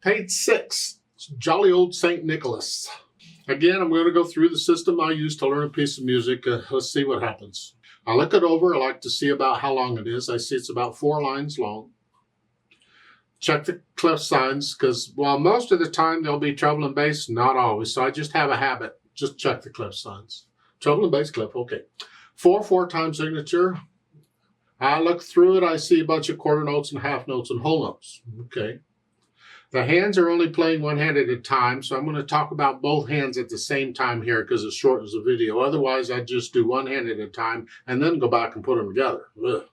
Page 6, Jolly Old St. Nicholas. Again, I'm going to go through the system I use to learn a piece of music. Let's see what happens. I look it over. I like to see about how long it is. I see it's about 4 lines long. Check the clef signs, because while most of the time there'll be treble and bass, not always. So I just have a habit. Just check the clef signs. Treble and bass clef, okay. 4/4 time signature. I look through it. I see a bunch of quarter notes and half notes and whole notes. Okay. The hands are only playing one hand at a time, so I'm going to talk about both hands at the same time here because it shortens the video. Otherwise, I'd just do one hand at a time and then go back and put them together. Ugh.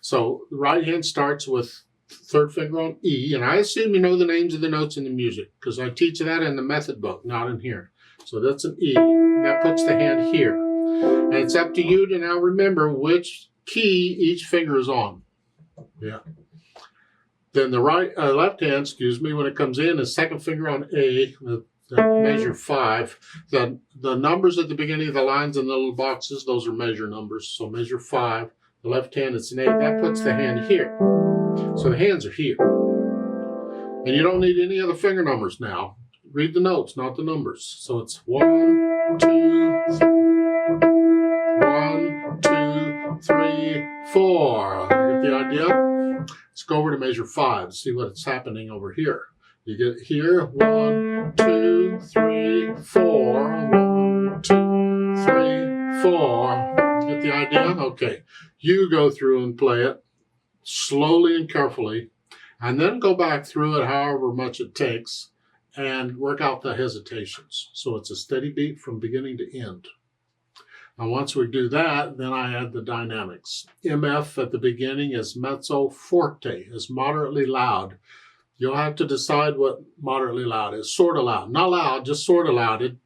So the right hand starts with third finger on E, and I assume you know the names of the notes in the music because I teach that in the method book, not in here. So that's an E. That puts the hand here. And it's up to you to now remember which key each finger is on. Yeah. Then the left hand, when it comes in, is second finger on A, the measure 5. The numbers at the beginning of the lines and the little boxes, those are measure numbers. So measure 5. The left hand, it's an 8. That puts the hand here. So the hands are here. And you don't need any other finger numbers now. Read the notes, not the numbers. So it's 1, 2, 3. 1, 2, 3, 4. You get the idea? Let's go over to measure 5, see what's happening over here. You get here, 1, 2, 3, 4. 1, 2, 3, 4. Get the idea? Okay. You go through and play it slowly and carefully, and then go back through it however much it takes and work out the hesitations. So it's a steady beat from beginning to end. Now, once we do that, then I add the dynamics. MF at the beginning is mezzo forte, is moderately loud. You'll have to decide what moderately loud is. Sort of loud. Not loud, just sort of loud. It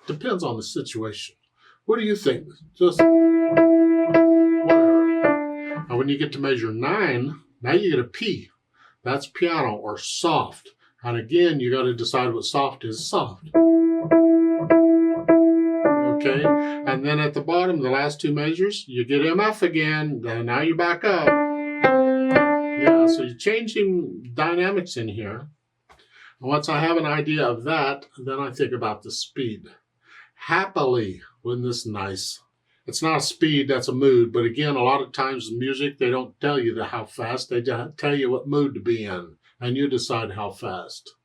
depends on the situation. What do you think? Just whatever. Now, when you get to measure 9, now you get a P. That's piano or soft. And again, you got to decide what soft is. Soft. Okay, and then at the bottom, the last 2 measures, you get MF again. Now you back up. Yeah, so you're changing dynamics in here. And once I have an idea of that, then I think about the speed. Happily, wasn't this nice? It's not a speed, that's a mood. But again, a lot of times in music, they don't tell you how fast. They just tell you what mood to be in, and you decide how fast.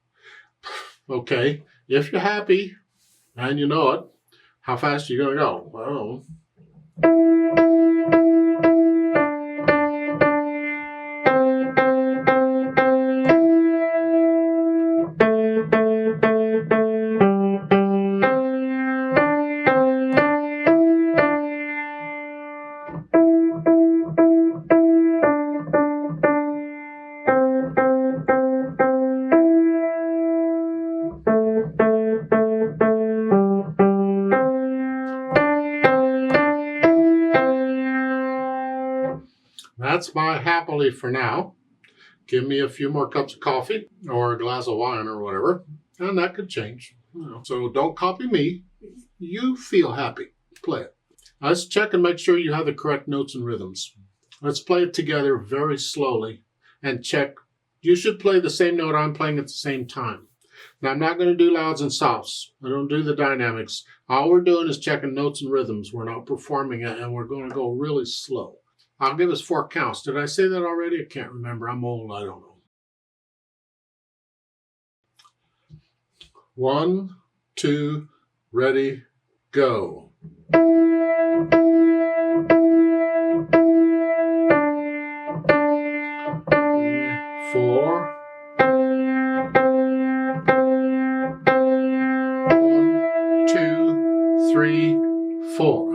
Okay, if you're happy and you know it, how fast are you going to go? Well, that's my happily for now. Give me a few more cups of coffee or a glass of wine or whatever, and that could change. So don't copy me. You feel happy. Play it. Let's check and make sure you have the correct notes and rhythms. Let's play it together very slowly and check. You should play the same note I'm playing at the same time. Now, I'm not going to do louds and softs. I don't do the dynamics. All we're doing is checking notes and rhythms. We're not performing it, and we're going to go really slow. I'll give us 4 counts. Did I say that already? I can't remember. I'm old. I don't know. 1, 2, ready, go. 4. 1, 2, 3, 4.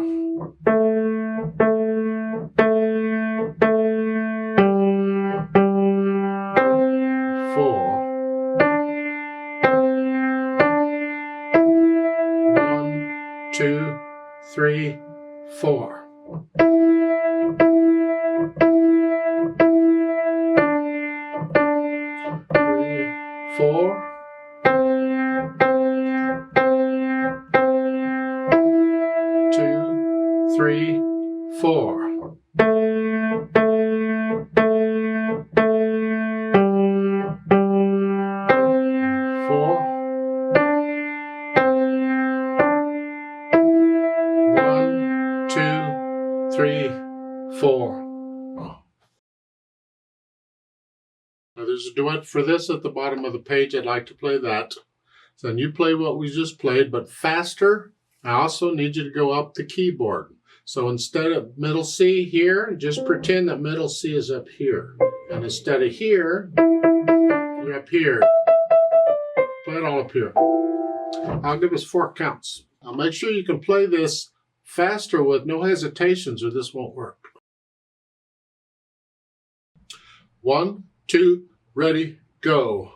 2, 3, 4. 4. 2, 3, 4. Now, there's a duet for this at the bottom of the page. I'd like to play that. So then you play what we just played, but faster. I also need you to go up the keyboard. So instead of middle C here, just pretend that middle C is up here. And instead of here, you're up here. Play it all up here. I'll give us 4 counts. Now make sure you can play this faster with no hesitations or this won't work. 1, 2, ready, go.